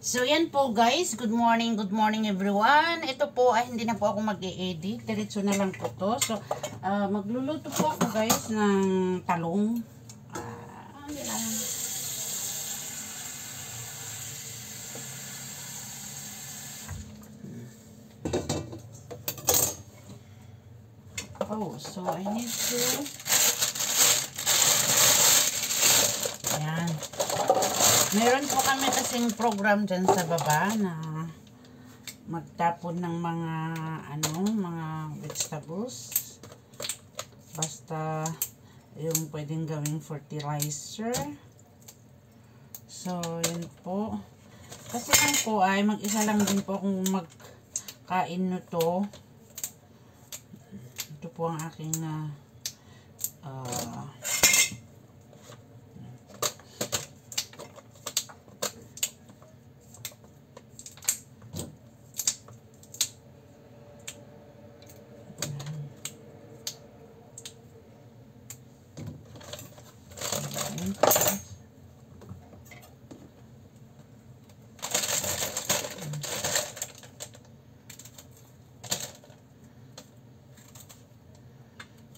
So, yan po guys. Good morning everyone. Ito po ay hindi na po ako mag-e-edit. Diretso na lang po to. So, magluluto po ako guys ng talong. So I need to ayan. Meron po kami kasing program dyan sa baba na magtapon ng mga mga vegetables. Basta yung pwedeng gawing fertilizer. So, yun po. Kasi lang po ay mag-isa lang din po akong magkain nito. Ito po ang aking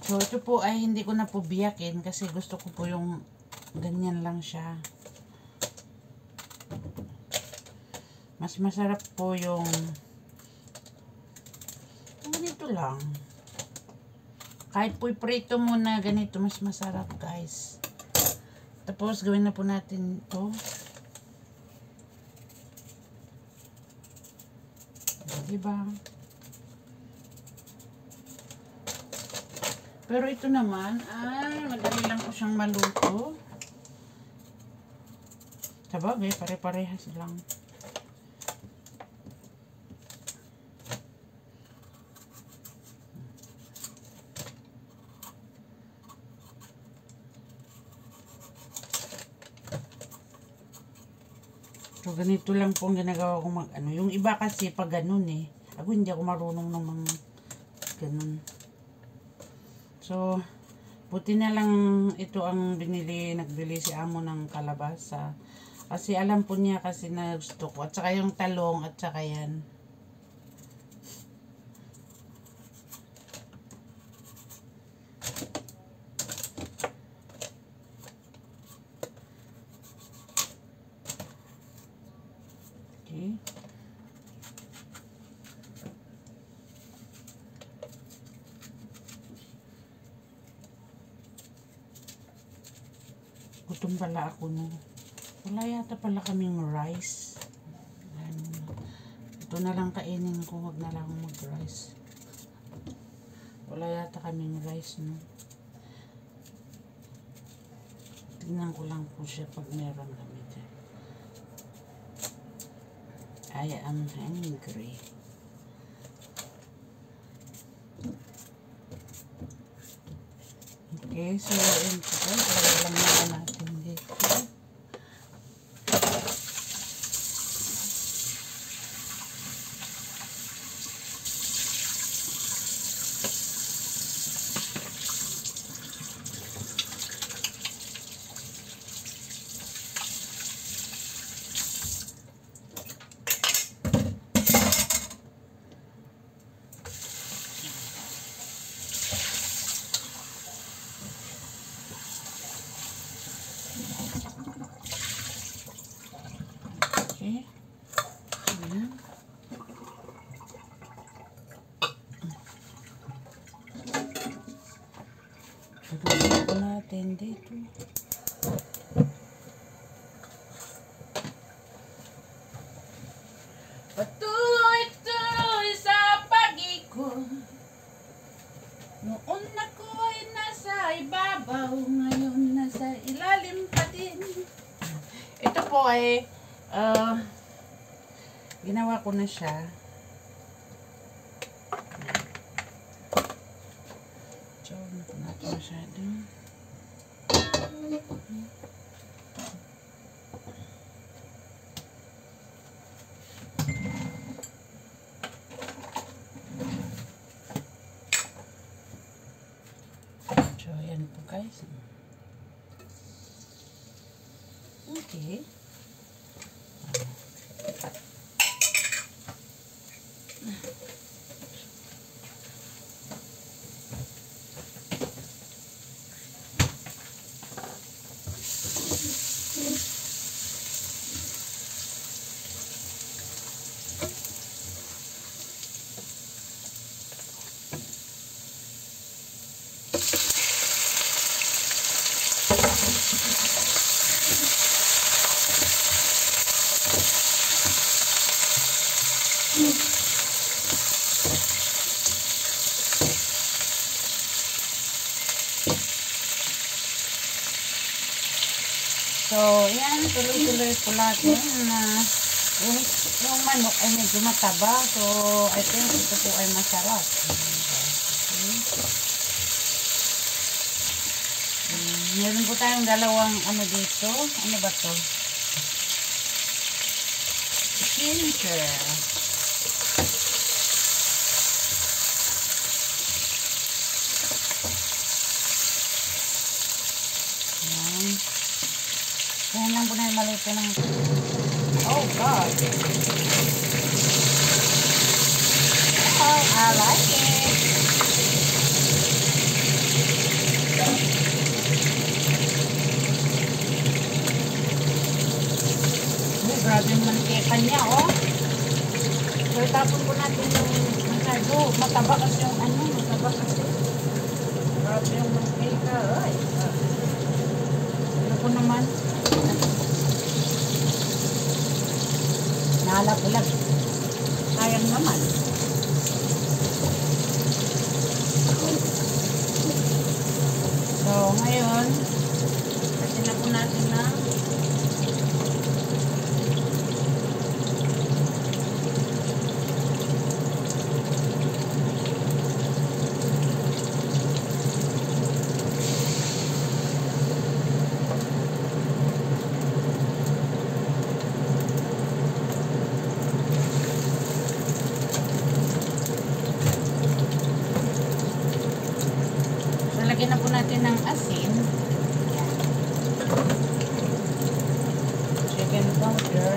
so, ito po ay hindi ko na po biyakin kasi gusto ko po yung ganyan lang siya. Mas masarap po yung ganito lang. Kahit po iprito muna ganito, mas masarap guys. Tapos gawin na po natin ito. Diba? Pero ito naman, madali lang po siyang maluto. Sabagay, pare-parehas lang. So, ganito lang po ang ginagawa ko yung iba kasi pag ganun Ako hindi ako marunong ng mga ganun. So, buti na lang ito ang nagbili si amo ng kalabasa. Kasi alam po niya kasi na gusto ko. At saka yung talong at saka yan. Okay. Gutom pala ako no. Wala yata pala kaming rice. Ito na lang kainin ko. Huwag na lang mag-rice. Wala yata kaming rice no. Tingnan ko lang po siya pag meron kami dyan. I am hungry. Okay, so yun po. Lagay lang naman natin dito. Okay. Ayan. Pagpapalala ko natin dito. Patuloy-tuloy sa pag-ikot. Noon ako ay nasa ibabaw, ngayon nasa ilalim pa din. Ito po ay ginawa ko na siya. So, natin masyado. So, yan po guys. Okay. yan, tuloy-tuloy po natin na yung manok ay medyo mataba. So, I think ito po ay masarap. Meron po tayong dalawang ano dito. Ano ba to? Ginger. Yan. Yan lang po na yung maluto ng... Oh God! Oh, I like it! Grabe yung mantika niya, oh. So, itapon po natin yung masyado. Mataba kasi yung ano, mataba kasi. Grabe yung mantika, ay. Ano po naman? Nahalap-ulap. Sayang naman. So, ngayon, kasi na po natin na lagyan na po natin ng asin. Yan. Chicken powder.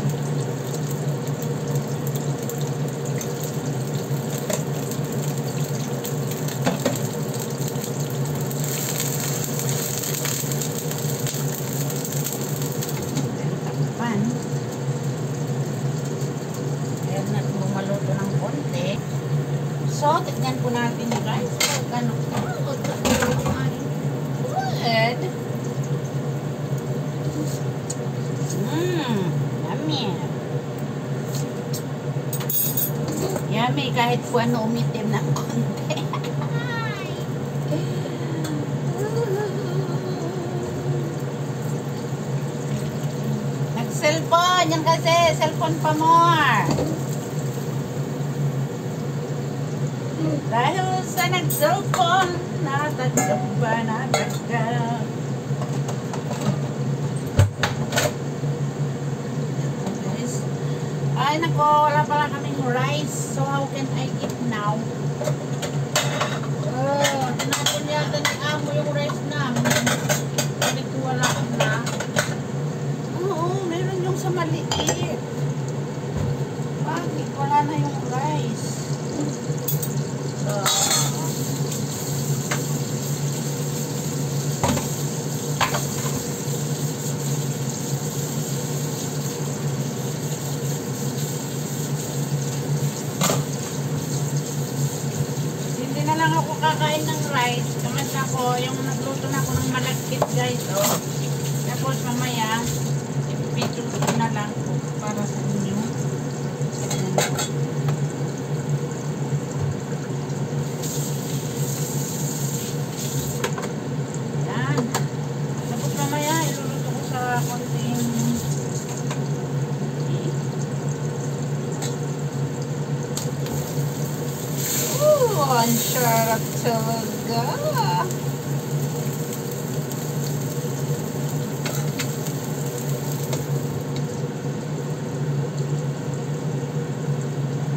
Takpan. Ayan na lumaluto ng konti. So, tignan po natin guys. Ano po? Good. Yummy. Yummy kahit po ano umitim ng konti. Nag-cellphone. Yan kasi. Cellphone pa more. Dahil sa nag-cellphone, natagdap ba natagdap? Guys, ay nako, wala pala kaming rice. So how can I eat now? Tinapon yata ni Amo yung rice namin. Hindi ko wala na. Oo, meron yung sa maliit. Bakit wala na yung rice? Hindi na lang ako kakain ng rice. Kamas ako, yung nagluto na ako ng malagkit guys. Oh. Tapos mamaya, ipipito na lang para sa inyo. Ang sarap talaga.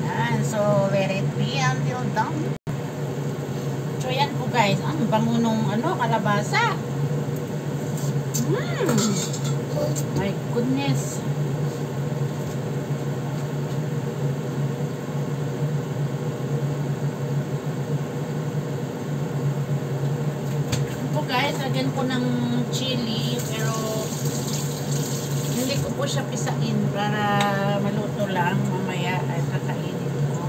Yan. So, let it be until done. So, yan po guys. Ang bango nung kalabasa. My goodness. Guys, lagyan ko ng chili pero hindi ko po siya pisain para maluto lang mamaya ay kakainin ko.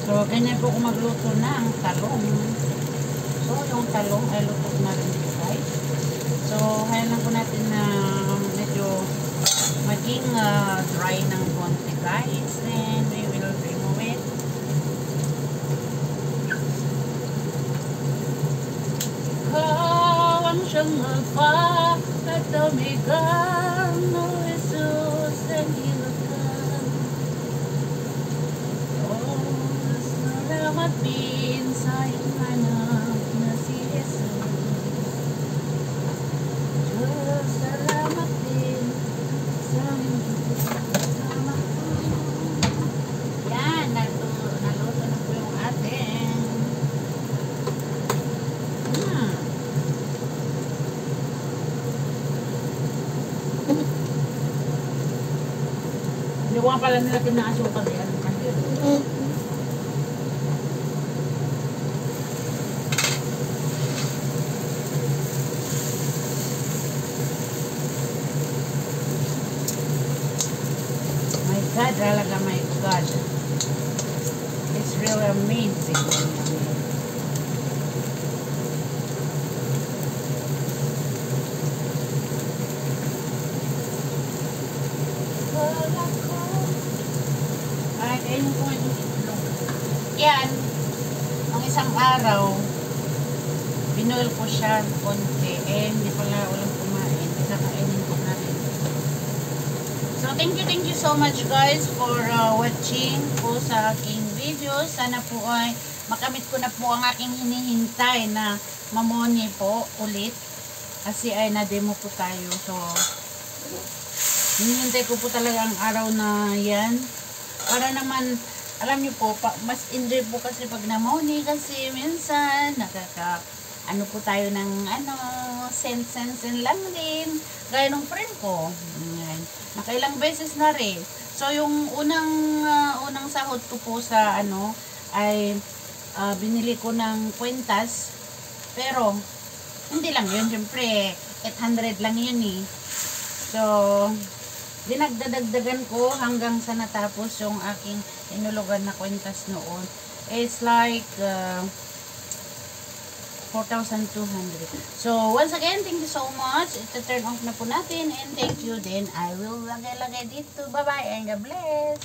So, ganyan po kung magluto na ang talong. So, yung talong ay luto na rin guys. So, kaya lang po natin na medyo maging dry ng konti. guys, and we will remove it. Ikaw ang siyang magpapatamigan, O Jesus, dahilakan. Diyos, salamat din sa iyong anak na si Jesus. Diyos, salamat din sa iyong kasama ko. Yan, naluto na po yung ating. Hindi ko nga pala nilagyan ng asukal yan. My God, talaga my God. It's really amazing. Kahit ayun ko yung itlog. Yan, ang isang araw, binuil ko siya konti. Hindi pala walang kumain. Isa kainin ko na rin. So, thank you so much guys for watching po sa aking video. Sana po ay makamit ko na po ang aking hinihintay na mamoni po ulit. Kasi ay na-demo po tayo. So, hinihintay ko po talaga ang araw na yan. Para naman, alam niyo po, mas enjoy po kasi pag namoni kasi minsan ano po tayo ng sen lang din. Gaya ng friend ko. Nakailang beses na rin. So, yung unang sahod ko po sa ay binili ko ng kwentas. Pero, hindi lang yun. Siyempre, 800 lang yun eh. So, dinagdadagdagan ko hanggang sa natapos yung aking inulugan na kwentas noon. It's like 4,200. So, once again, thank you so much. Ito turn off na po natin. And thank you. Then, I will lagay-lagay dito. Bye-bye and God bless.